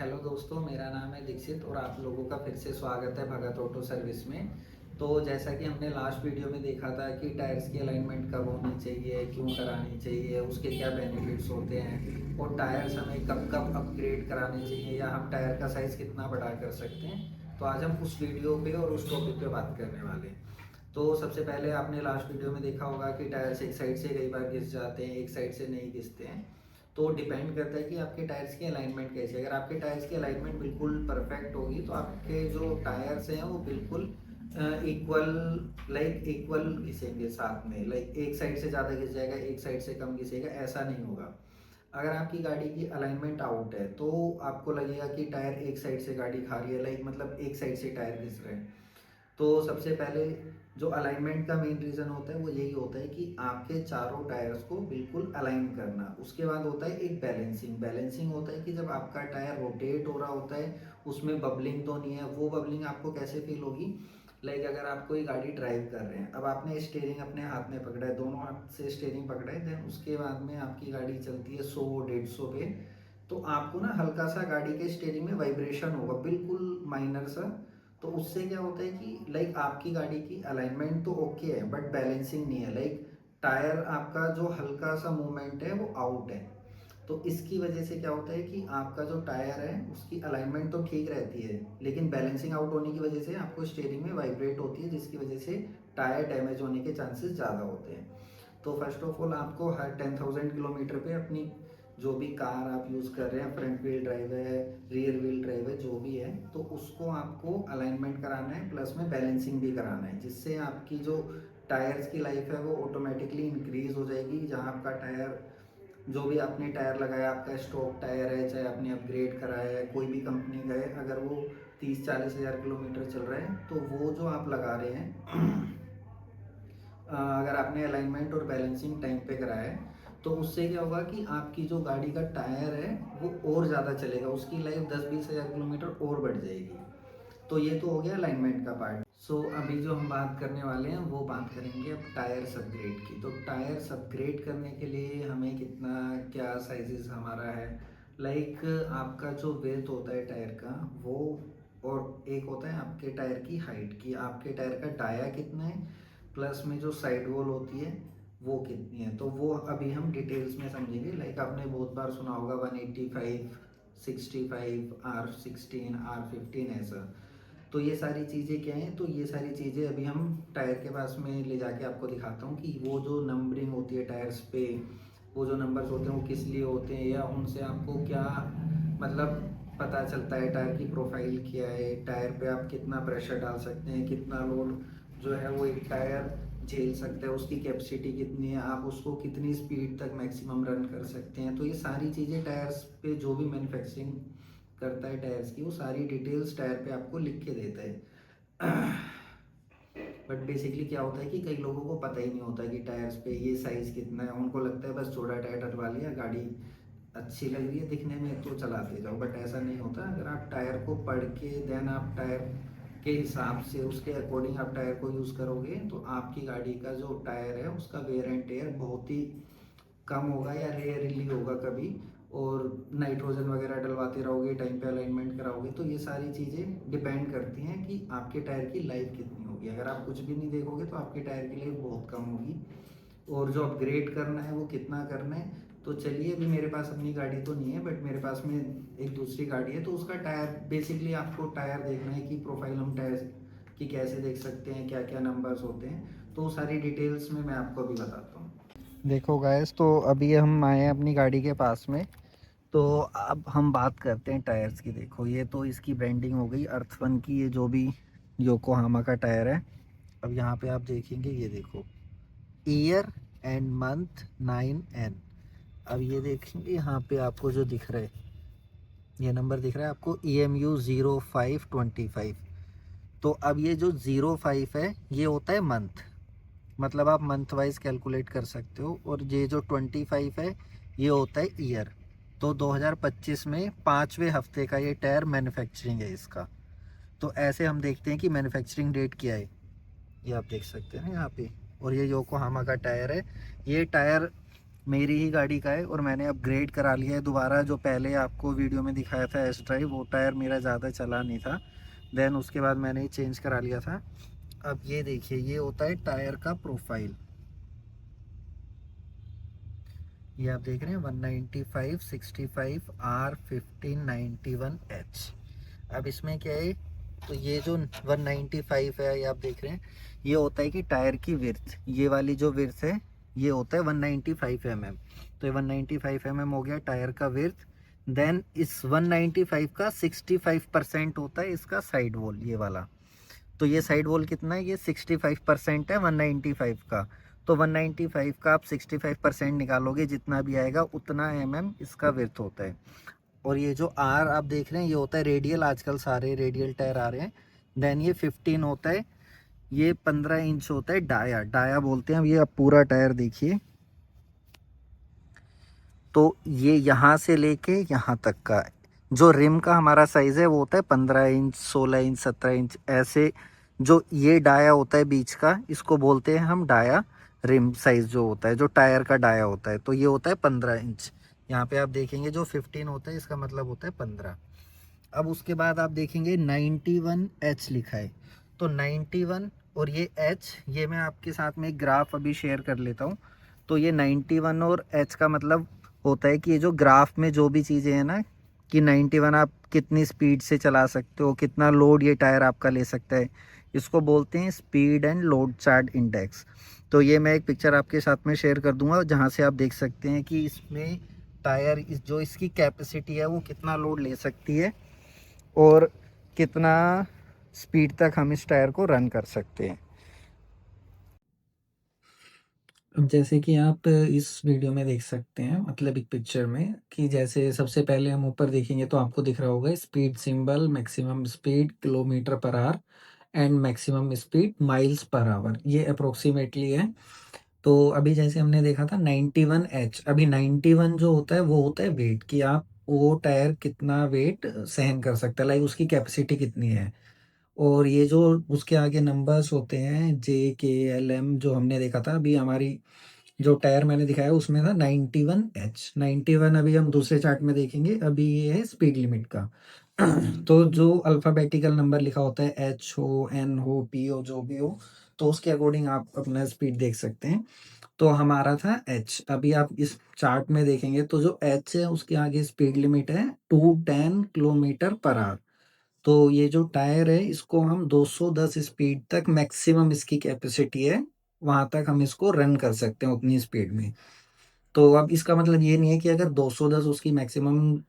Hello दोस्तों, मेरा नाम है दीक्षित और आप लोगों का फिर से स्वागत है भगत ऑटो सर्विस में। तो जैसा कि हमने लास्ट वीडियो में देखा था कि टायर्स की अलाइनमेंट कब होनी चाहिए, क्यों करानी चाहिए, उसके क्या बेनिफिट्स होते हैं और टायर्स हमें कब कब अपग्रेड कराने चाहिए या हम टायर का साइज़ कितना बड़ा कर सकते हैं। तो आज हम उस वीडियो पे और उस टॉपिक पे बात करने वाले हैं। तो सबसे पहले आपने लास्ट वीडियो में देखा होगा कि टायर्स एक साइड से कई बार घिस जाते हैं, एक साइड से नहीं घिसते हैं। तो डिपेंड करता है कि आपके टायर्स की अलाइनमेंट कैसी है। अगर आपके टायर्स की अलाइनमेंट बिल्कुल परफेक्ट होगी तो आपके जो टायर्स हैं वो बिल्कुल इक्वल इक्वल घिसेंगे साथ में। एक साइड से ज़्यादा घिस जाएगा, एक साइड से कम घिसेगा, ऐसा नहीं होगा। अगर आपकी गाड़ी की अलाइनमेंट आउट है तो आपको लगेगा कि टायर एक साइड से गाड़ी खा रही है, मतलब एक साइड से टायर घिस रहे हैं। तो सबसे पहले जो अलाइनमेंट का मेन रीज़न होता है वो यही होता है कि आपके चारों टायर्स को बिल्कुल अलाइन करना। उसके बाद होता है एक बैलेंसिंग। बैलेंसिंग होता है कि जब आपका टायर रोटेट हो रहा होता है, उसमें बबलिंग तो नहीं है। वो बबलिंग आपको कैसे फील होगी? अगर आप कोई गाड़ी ड्राइव कर रहे हैं, अब आपने स्टीयरिंग अपने हाथ में पकड़ा है, दोनों हाथ से स्टीयरिंग पकड़ा है, देन उसके बाद में आपकी गाड़ी चलती है 100-150 पे, तो आपको ना हल्का सा गाड़ी के स्टीयरिंग में वाइब्रेशन होगा, बिल्कुल माइनर सा। तो उससे क्या होता है कि आपकी गाड़ी की अलाइनमेंट तो ओके है बट बैलेंसिंग नहीं है। टायर आपका जो हल्का सा मूवमेंट है वो आउट है। तो इसकी वजह से क्या होता है कि आपका जो टायर है उसकी अलाइनमेंट तो ठीक रहती है, लेकिन बैलेंसिंग आउट होने की वजह से आपको स्टीयरिंग में वाइब्रेट होती है, जिसकी वजह से टायर डैमेज होने के चांसेस ज़्यादा होते हैं। तो फर्स्ट ऑफ ऑल आपको हर 10,000 किलोमीटर पे अपनी जो भी कार आप यूज़ कर रहे हैं, फ्रंट व्हील ड्राइव है, रियर व्हील ड्राइव है, जो भी है, तो उसको आपको अलाइनमेंट कराना है, प्लस में बैलेंसिंग भी कराना है, जिससे आपकी जो टायर्स की लाइफ है वो ऑटोमेटिकली इंक्रीज़ हो जाएगी। जहाँ आपका टायर, जो भी आपने टायर लगाया, आपका स्टॉक टायर है, चाहे आपने अपग्रेड कराया है, कोई भी कंपनी का है, अगर वो 30-40 हज़ार किलोमीटर चल रहा है तो वो जो आप लगा रहे हैं अगर आपने अलाइनमेंट और बैलेंसिंग टाइम पे कराया है तो उससे क्या होगा कि आपकी जो गाड़ी का टायर है वो और ज़्यादा चलेगा, उसकी लाइफ 10-20 हज़ार किलोमीटर और बढ़ जाएगी। तो ये तो हो गया अलाइनमेंट का पार्ट। अभी जो हम बात करने वाले हैं वो बात करेंगे अब टायर्स अपग्रेड की। तो टायर्स अपग्रेड करने के लिए हमें कितना, क्या साइजेस हमारा है, आपका जो वेट होता है टायर का वो, और एक होता है आपके टायर की हाइट की, आपके टायर का डाया कितना है, प्लस में जो साइड वॉल होती है वो कितनी है। तो वो अभी हम डिटेल्स में समझेंगे। आपने बहुत बार सुना होगा 185, 65, R16, R15 ऐसा। तो ये सारी चीज़ें क्या हैं? तो ये सारी चीज़ें अभी हम टायर के पास में ले जाके आपको दिखाता हूँ कि वो जो नंबरिंग होती है टायर्स पे, वो जो नंबर्स होते हैं वो किस लिए होते हैं, या उनसे आपको क्या मतलब पता चलता है, टायर की प्रोफाइल क्या है, टायर पे आप कितना प्रेशर डाल सकते हैं, कितना लोड जो है वो एक टायर झेल सकता है, उसकी कैपेसिटी कितनी है, आप उसको कितनी स्पीड तक मैक्सिमम रन कर सकते हैं। तो ये सारी चीज़ें टायर्स पे जो भी मैन्युफैक्चरिंग करता है टायर्स की, वो सारी डिटेल्स टायर पे आपको लिख के देता है। बट बेसिकली क्या होता है कि कई लोगों को पता ही नहीं होता कि टायर्स पे ये साइज़ कितना है। उनको लगता है बस छोटा टायर डलवा लिया, गाड़ी अच्छी लग रही है दिखने में तो चलाते जाओ, बट ऐसा नहीं होता। अगर आप टायर को पढ़ के देन आप टायर के हिसाब से उसके अकॉर्डिंग आप टायर को यूज़ करोगे तो आपकी गाड़ी का जो टायर है उसका वेयर एंड टेयर बहुत ही कम होगा या रेयरली होगा कभी। और नाइट्रोजन वगैरह डलवाते रहोगे, टाइम पे अलाइनमेंट कराओगे, तो ये सारी चीज़ें डिपेंड करती हैं कि आपके टायर की लाइफ कितनी होगी। अगर आप कुछ भी नहीं देखोगे तो आपके टायर की लाइफ बहुत कम होगी। और जो अपग्रेड करना है वो कितना करना है, तो चलिए, अभी मेरे पास अपनी गाड़ी तो नहीं है बट मेरे पास में एक दूसरी गाड़ी है, तो उसका टायर, बेसिकली आपको टायर देखना है कि प्रोफाइल हम टायर की कैसे देख सकते हैं, क्या क्या नंबर्स होते हैं, तो सारी डिटेल्स में मैं आपको अभी बताता हूँ। देखो गाइस, तो अभी हम आए हैं अपनी गाड़ी के पास में। तो अब हम बात करते हैं टायर्स की। देखो, ये तो इसकी ब्रांडिंग हो गई अर्थ1 की, ये जो भी योकोहामा का टायर है। अब यहाँ पे आप देखेंगे, ये देखो ईयर एंड मंथ 9N। अब ये देखेंगे यहाँ पे आपको जो दिख रहा है, ये नंबर दिख रहा है आपको EMU0525। तो अब ये जो 05 है ये होता है मंथ, मतलब आप मंथ वाइज कैलकुलेट कर सकते हो। और ये जो 25 है ये होता है ईयर। तो 2025 में 5वें हफ्ते का ये टायर मैन्युफैक्चरिंग है इसका। तो ऐसे हम देखते हैं कि मैन्युफैक्चरिंग डेट क्या है, ये आप देख सकते हैं ना यहाँ पे। और ये योकोहामा का टायर है। ये टायर मेरी ही गाड़ी का है और मैंने अपग्रेड करा लिया है दोबारा। जो पहले आपको वीडियो में दिखाया था एस ड्राइव, वो टायर मेरा ज़्यादा चला नहीं था, देन उसके बाद मैंने चेंज करा लिया था। अब ये देखिए, ये होता है टायर का प्रोफाइल। ये आप देख रहे हैं 195 65 R1591H। अब इसमें क्या है, तो ये जो 195 है, ये आप देख रहे हैं, ये होता है कि टायर की विड्थ, ये वाली जो विड्थ है ये होता है 195 mm। तो ये 195 mm हो गया टायर का विड्थ। देन इस 195 का 65% होता है इसका साइड वॉल, ये वाला। तो ये साइड वॉल कितना है, ये 65% है 195 का। तो 195 का आप 65% निकालोगे, जितना भी आएगा उतना इसका विड्थ होता है। और ये जो आर आप देख रहे हैं, ये होता है रेडियल, आजकल सारे रेडियल टायर आ रहे हैं। देन ये 15 होता है, ये 15 इंच होता है डाया, डाया बोलते हैं। अब ये आप पूरा टायर देखिए, तो ये यहाँ से लेके यहाँ तक का जो रिम का हमारा साइज़ है वो होता है 15 इंच, 16 इंच, 17 इंच ऐसे। जो ये डाया होता है बीच का, इसको बोलते हैं हम डाया। रिम साइज़ जो होता है, जो टायर का डाया होता है, तो ये होता है 15 इंच। यहाँ पे आप देखेंगे जो 15 होता है, इसका मतलब होता है 15। अब उसके बाद आप देखेंगे 91H लिखा है, तो 91 और ये H, ये मैं आपके साथ में एक ग्राफ अभी शेयर कर लेता हूँ। तो ये 91 और H का मतलब होता है कि ये जो ग्राफ में जो भी चीज़ें हैं ना, कि 91 आप कितनी स्पीड से चला सकते हो, कितना लोड ये टायर आपका ले सकता है, इसको बोलते हैं speed and load chart index. तो ये मैं एक पिक्चर आपके साथ में शेयर कर दूंगा, जहाँ से आप देख सकते हैं कि इसमें टायर जो इसकी कैपेसिटी है वो कितना लोड ले सकती है और कितना स्पीड तक हम इस टायर को रन कर सकते हैं। अब जैसे कि आप इस वीडियो में देख सकते हैं, मतलब एक पिक्चर में, कि जैसे सबसे पहले हम ऊपर देखेंगे तो आपको दिख रहा होगा speed symbol, maximum speed kilometre per hour and maximum speed miles per hour, ये अप्रोक्सीमेटली है। तो अभी जैसे हमने देखा था 91H, अभी 91 जो होता है वो होता है वेट, कि आप वो टायर कितना वेट सहन कर सकता है, लाइक उसकी कैपेसिटी कितनी है। और ये जो उसके आगे नंबर्स होते हैं JKLM, जो हमने देखा था अभी, हमारी जो टायर मैंने दिखाया उसमें था 91H। 91 अभी हम दूसरे चार्ट में देखेंगे, अभी ये है स्पीड लिमिट का। तो जो अल्फ़ाबेटिकल नंबर लिखा होता है, H हो, N हो, P हो, जो भी हो, तो उसके अकॉर्डिंग आप अपना स्पीड देख सकते हैं। तो हमारा था H। अभी आप इस चार्ट में देखेंगे तो जो H है उसके आगे स्पीड लिमिट है 210 किलोमीटर पर आवर। तो ये जो टायर है इसको हम 210 स्पीड तक, मैक्सिमम इसकी कैपेसिटी है, वहां तक हम इसको रन कर सकते हैं उतनी स्पीड में। तो अब इसका मतलब ये नहीं है कि अगर 210 उसकी मैक्सिमम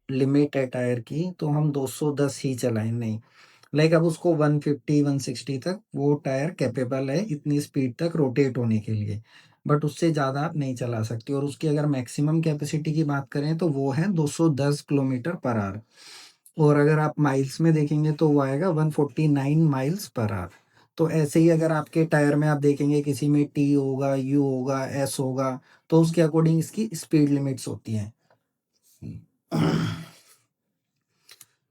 लिमिट है टायर की तो हम 210 ही चलाएं, नहीं। लाइक अब उसको 150 160 तक वो टायर कैपेबल है इतनी स्पीड तक रोटेट होने के लिए, बट उससे ज़्यादा आप नहीं चला सकते। और उसकी अगर मैक्सिमम कैपेसिटी की बात करें तो वो है 210 किलोमीटर पर आवर। और अगर आप माइल्स में देखेंगे तो वो आएगा 149 माइल्स पर आवर। तो ऐसे ही अगर आपके टायर में आप देखेंगे किसी में T होगा, U होगा, S होगा, तो उसके अकॉर्डिंग इसकी स्पीड लिमिट्स होती हैं।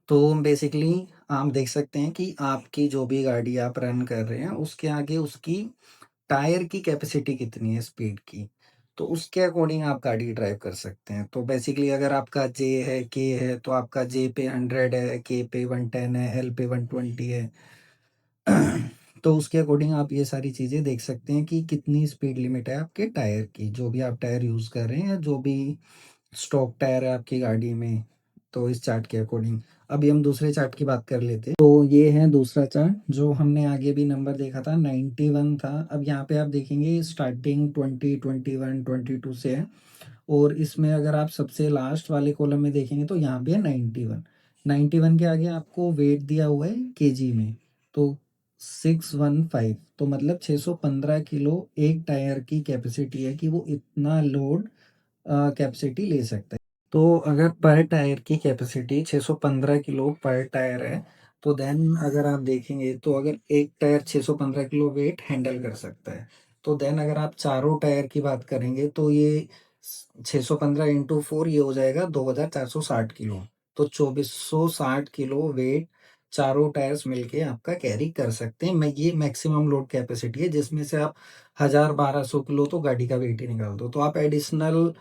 तो बेसिकली आप देख सकते हैं कि आपकी जो भी गाड़ी आप रन कर रहे हैं उसके आगे उसकी टायर की कैपेसिटी कितनी है स्पीड की, तो उसके अकॉर्डिंग आप गाड़ी ड्राइव कर सकते हैं। तो बेसिकली अगर आपका J है, K है, तो आपका J पे 100 है, K पे 110 है, L पे 120 है। तो उसके अकॉर्डिंग आप ये सारी चीज़ें देख सकते हैं कि कितनी स्पीड लिमिट है आपके टायर की, जो भी आप टायर यूज़ कर रहे हैं, या जो भी स्टॉक टायर है आपकी गाड़ी में। तो इस चार्ट के अकॉर्डिंग अभी हम दूसरे चार्ट की बात कर लेते हैं। तो ये है दूसरा चार्ट, जो हमने आगे भी नंबर देखा था 91 था। अब यहाँ पे आप देखेंगे स्टार्टिंग 20, 21, 22 से है। और इसमें अगर आप सबसे लास्ट वाले कॉलम में देखेंगे तो यहाँ पे है 91। 91 के आगे आपको वेट दिया हुआ है केजी में, तो 615, तो मतलब 615 किलो एक टायर की कैपेसिटी है, कि वो इतना लोड कैपेसिटी ले सकता है। तो अगर पर टायर की कैपेसिटी 615 किलो पर टायर है, तो देन अगर आप देखेंगे तो अगर एक टायर 615 किलो वेट हैंडल कर सकता है, तो देन अगर आप चारों टायर की बात करेंगे तो ये 615 इंटू 4, ये हो जाएगा 2460 किलो। तो 2460 किलो वेट चारों टायर्स मिलके आपका कैरी कर सकते हैं। मैं ये मैक्सिमम लोड कैपेसिटी है जिसमें से आप 1000-1200 किलो तो गाड़ी का वेट ही निकाल दो। तो आप एडिशनल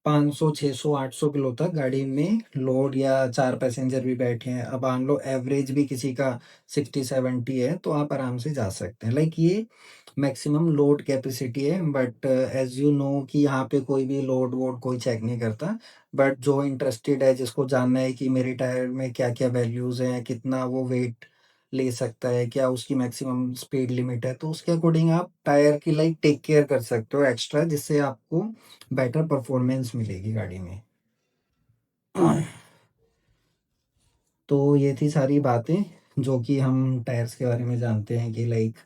500, 600, 800 किलो तक गाड़ी में लोड या 4 पैसेंजर भी बैठे हैं, अब मान लो एवरेज भी किसी का 60-70 है, तो आप आराम से जा सकते हैं। लाइक ये मैक्सिमम लोड कैपेसिटी है, बट एज़ यू नो कि यहाँ पे कोई भी लोड वोड कोई चेक नहीं करता। बट जो इंटरेस्टेड है, जिसको जानना है कि मेरे टायर में क्या-क्या वैल्यूज़ हैं, कितना वो वेट ले सकता है, क्या उसकी मैक्सिमम स्पीड लिमिट है, तो उसके अकॉर्डिंग आप टायर की लाइक टेक केयर कर सकते हो एक्स्ट्रा, जिससे आपको बेटर परफॉर्मेंस मिलेगी गाड़ी में। तो ये थी सारी बातें जो कि हम टायर्स के बारे में जानते हैं कि लाइक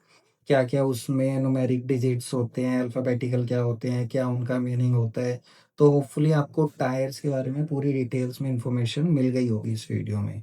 क्या-क्या उसमें न्यूमेरिक डिजिट्स होते हैं, अल्फ़ाबेटिकल क्या होते हैं, क्या उनका मीनिंग होता है। तो होपफुली आपको टायर्स के बारे में पूरी डिटेल्स में इन्फॉर्मेशन मिल गई होगी इस वीडियो में।